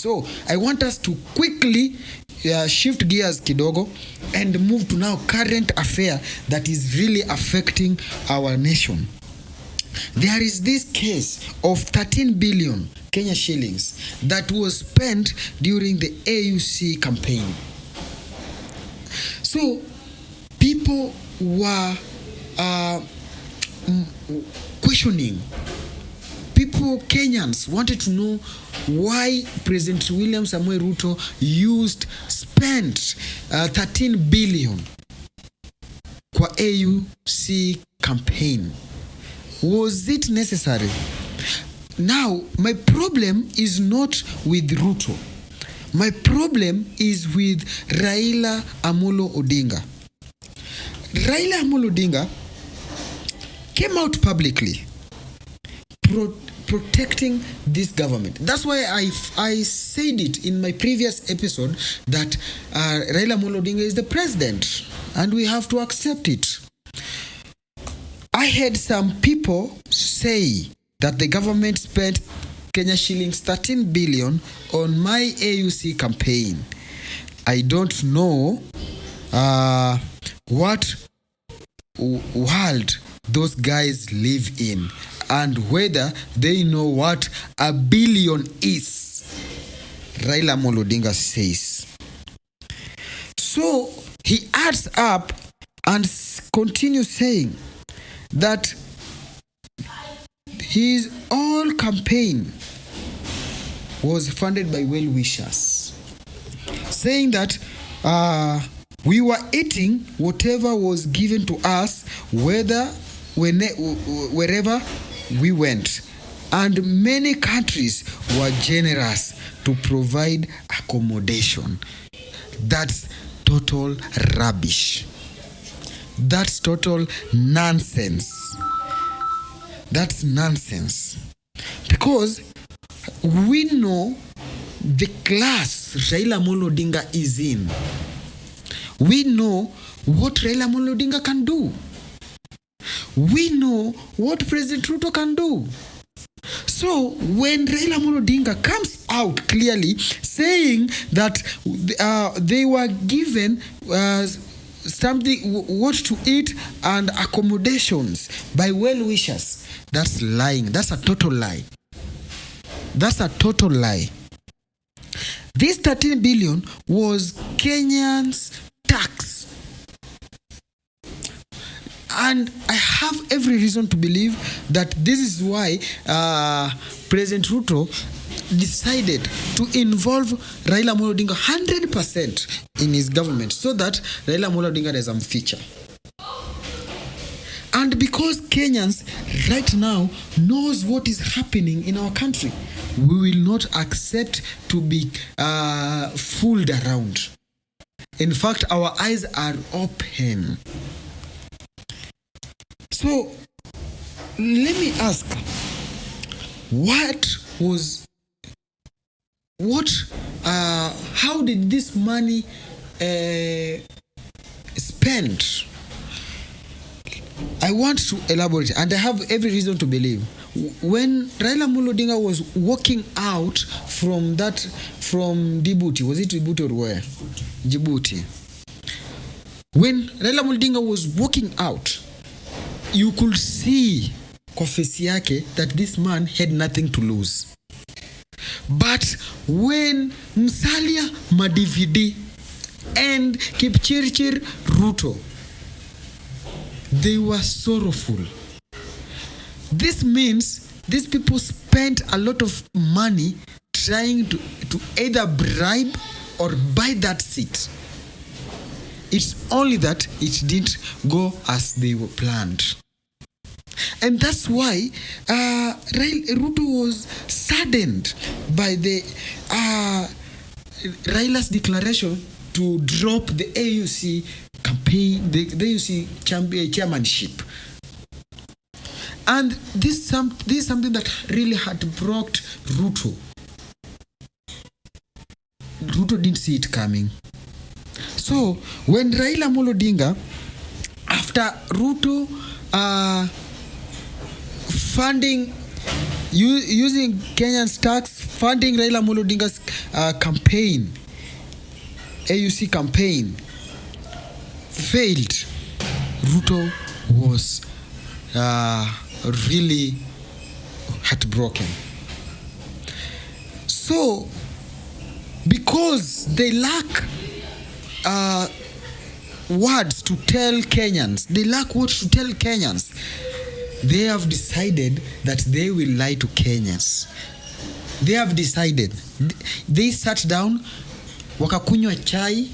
So I want us to quickly shift gears kidogo and move to now current affair that is really affecting our nation. There is this case of 13 billion Kenya shillings that was spent during the AUC campaign. So people were questioning. People, Kenyans, wanted to know why President William Samoei Ruto spent 13 billion kwa AUC campaign. Was it necessary? Now, my problem is not with Ruto. My problem is with Raila Amolo Odinga. Raila Amolo Odinga came out publicly protecting this government. That's why I said it in my previous episode that Raila Amolo Odinga is the president and we have to accept it. I heard some people say that the government spent Kenya shillings 13 billion on my AUC campaign. I don't know what world those guys live in and whether they know what a billion is. Raila Amolo Odinga says. So he adds up and continues saying that his whole campaign was funded by well-wishers, saying that we were eating whatever was given to us, wherever we went, and many countries were generous to provide accommodation. That's total rubbish. That's total nonsense. That's nonsense. Because we know the class Raila Amolo Odinga is in. We know what Raila Amolo Odinga can do. We know what President Ruto can do. So when Raila Amolo Odinga comes out clearly saying that they were given something, what to eat and accommodations by well-wishers, that's lying. That's a total lie. That's a total lie. This 13 billion was Kenyans' tax. And I have every reason to believe that this is why President Ruto decided to involve Raila Amolo Odinga 100% in his government so that Raila Amolo Odinga has some feature. And because Kenyans right now knows what is happening in our country, we will not accept to be fooled around. In fact, our eyes are open. So, let me ask, how did this money spent? I want to elaborate, and I have every reason to believe. When Raila Amolo Odinga was walking out from Djibouti, was it Djibouti or where? Djibouti. When Raila Amolo Odinga was walking out, you could see kwa face yake that this man had nothing to lose. But when Musalia Madividi and Kipchirchir Ruto, they were sorrowful. This means these people spent a lot of money trying to either bribe or buy that seat. It's only that it didn't go as they were planned. And that's why Ruto was saddened by the Raila's declaration to drop the AUC campaign, the AUC chairmanship. And this is something that really had brought Ruto. Ruto didn't see it coming. So when Raila Amolo Odinga, after Ruto funding, using Kenyan's tax funding Raila Amolo Odinga's campaign, AUC campaign, failed, Ruto was really heartbroken. So, because they lack words to tell Kenyans, they have decided that they will lie to Kenyans. They have decided. They sat down, wakakunywa chai,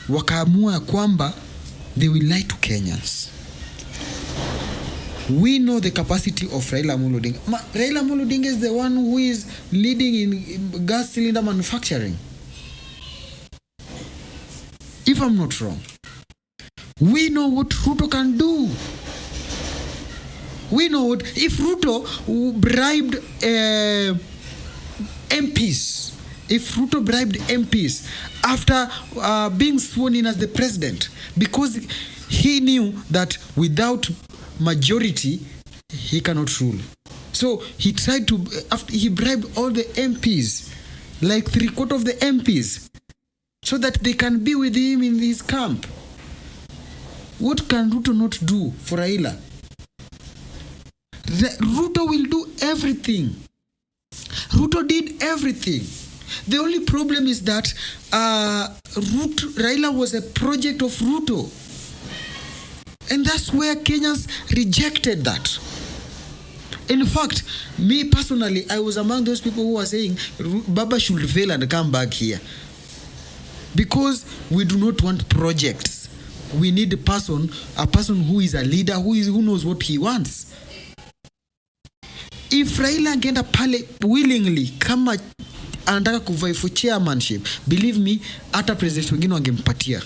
wakaamua kwamba they will lie to Kenyans. We know the capacity of Raila Amolo Odinga. Raila Amolo Odinga is the one who is leading in gas cylinder manufacturing. If I'm not wrong. We know what Ruto can do. We know what, if Ruto bribed MPs, after being sworn in as the president, because he knew that without majority he cannot rule. So he tried to, after he bribed all the MPs, like 3/4 of the MPs, so that they can be with him in his camp. What can Ruto not do for Raila? Ruto will do everything. Ruto did everything. The only problem is that Raila was a project of Ruto. And that's where Kenyans rejected that. In fact, me personally, I was among those people who were saying Baba should fail and come back here. Because we do not want projects. We need a person who is a leader, who knows what he wants. If Raila angeenda pale willingly kama anataka kuvai for chairmanship, believe me, hata president wengine wangempatia.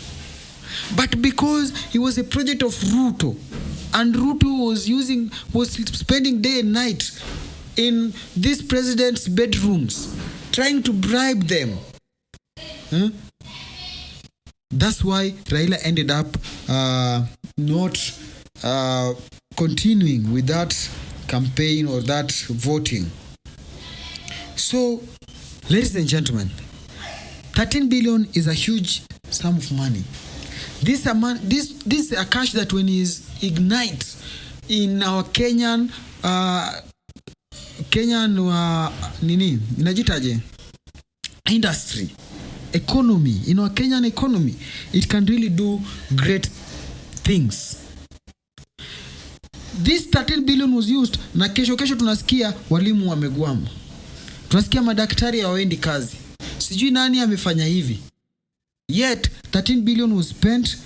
But because he was a project of Ruto, and Ruto was spending day and night in this president's bedrooms, trying to bribe them. That's why Raila ended up not continuing with that campaign or that voting. So, ladies and gentlemen, 13 billion is a huge sum of money. This is a cash that when it ignites in our Kenyan nini inajitaje industry economy, in our Kenyan economy, it can really do great things. This 13 billion was used, na kesho tunasikia walimu wamegwama. Tunasikia madaktari hawaendi kazi. Sijui nani amefanya hivi. Yet 13 billion was spent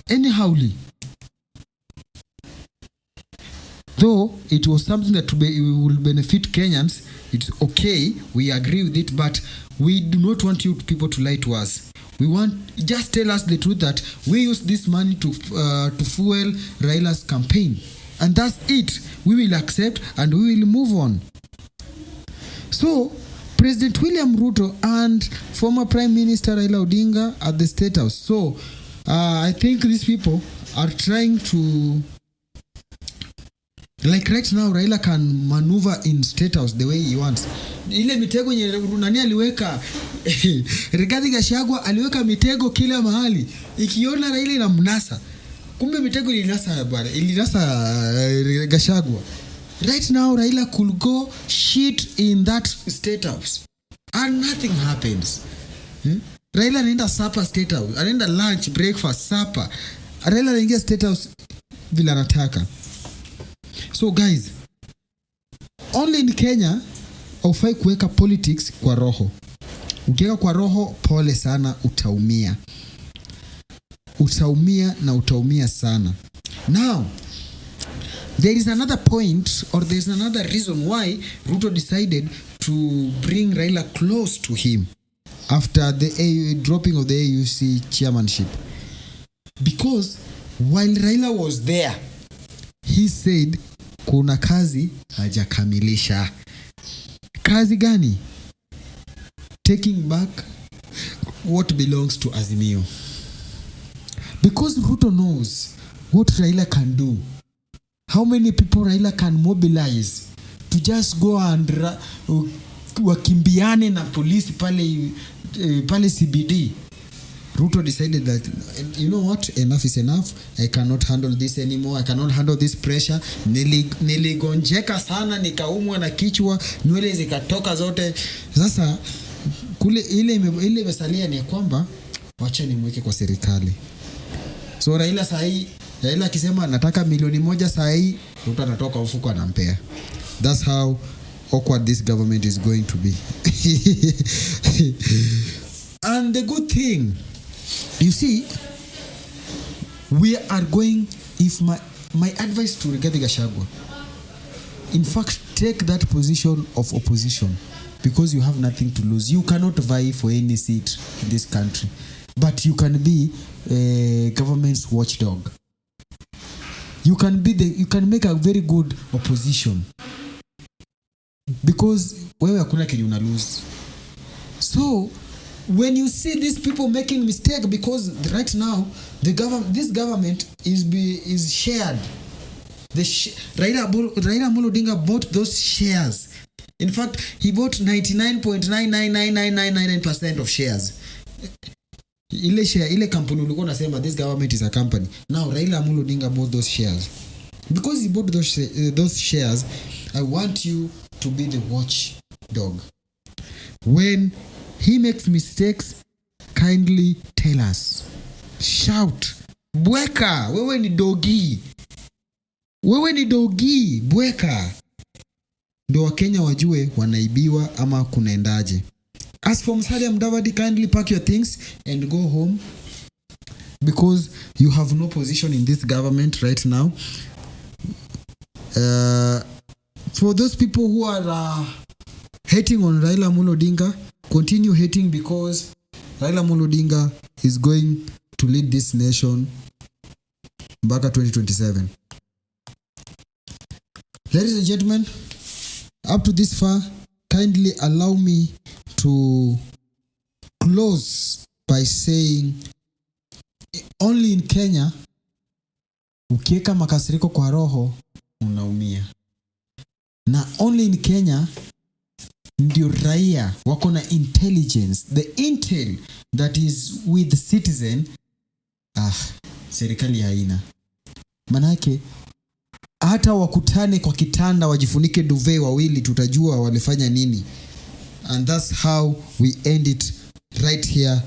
anyhowly. Though it was something that will benefit Kenyans, it's okay, we agree with it, but we do not want you people to lie to us. We want, just tell us the truth that we use this money to fuel Raila's campaign. And that's it. We will accept and we will move on. So, President William Ruto and former Prime Minister Raila Odinga at the State House. So, I think these people are trying to, like right now, Raila can maneuver in State House the way he wants. Ile mitego nye nani aliweka Rigathi Gachagua aliweka mitego kila mahali. Ikiona Raila inamnasa. Kumbe mitego ilinasa Gachagua. Right now Raila could go shit in that State House and nothing happens. Raila anaenda supper State House, anaenda lunch, breakfast, supper. Raila anaingia State House vile anataka. So guys, only in Kenya haufai kuweka politics kwa roho. Ukiweka kwa roho, pole sana, utaumia. Utaumia sana. Now, there is another point, or there is another reason why Ruto decided to bring Raila close to him after the dropping of the AUC chairmanship. Because while Raila was there, he said, kuna kazi hajakamilisha. Kazi gani? Taking back what belongs to Azimio. Because Ruto knows what Raila can do. How many people Raila can mobilize to just go and wakimbiane na polisi pale CBD. Ruto decided that, you know what, enough is enough. I cannot handle this anymore. I cannot handle this pressure. Niligonjeka sana, nikaumwa na kichwa, nywele zikatoka zote. Sasa kule ile imesalia ni kwamba wacha nimweke kwa serikali. So Raila akisema nataka milioni 1 saa hii, Ruto anatoka ufuko anampea. That's how awkward this government is going to be. And the good thing, you see, we are going, if my advice to Rigathi Gachagua, in fact, take that position of opposition, because you have nothing to lose. You cannot vie for any seat in this country, but you can be a government's watchdog. You can make a very good opposition, because wewe hakuna kenye una lose. So when you see these people making mistake, because right now this government is shared. Raila Amolo Odinga bought those shares. In fact, he bought 99.99999% of shares. Ile kampuni ulikuwa unasema this government is a company. Now Raila Amolo Odinga bought those shares. Because he bought those shares, I want you to be the watchdog. When he makes mistakes, kindly tell us. Shout. Bweka, wewe ni dogi. Bweka. Ndio Wakenya wajue wanaibiwa ama kunaendaje. As for Musalia Mudavadi, kindly pack your things and go home, because you have no position in this government right now. For those people who are hating on Raila Amolo Odinga, continue hating, because Raila Amolo Odinga is going to lead this nation back at 2027. Ladies and gentlemen, up to this far, kindly allow me to close by saying, only in Kenya, ukieka makasiriko kwa roho, unaumia. Na only in Kenya, ndio raia wako na intelligence, the intel that is with the citizen, serikali haina. Manake hata wakutane kwa kitanda wajifunike duvet wawili, tutajua walifanya nini. And that's how we end it right here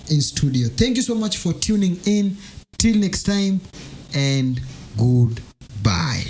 in studio. Thank you so much for tuning in. Till next time, and goodbye.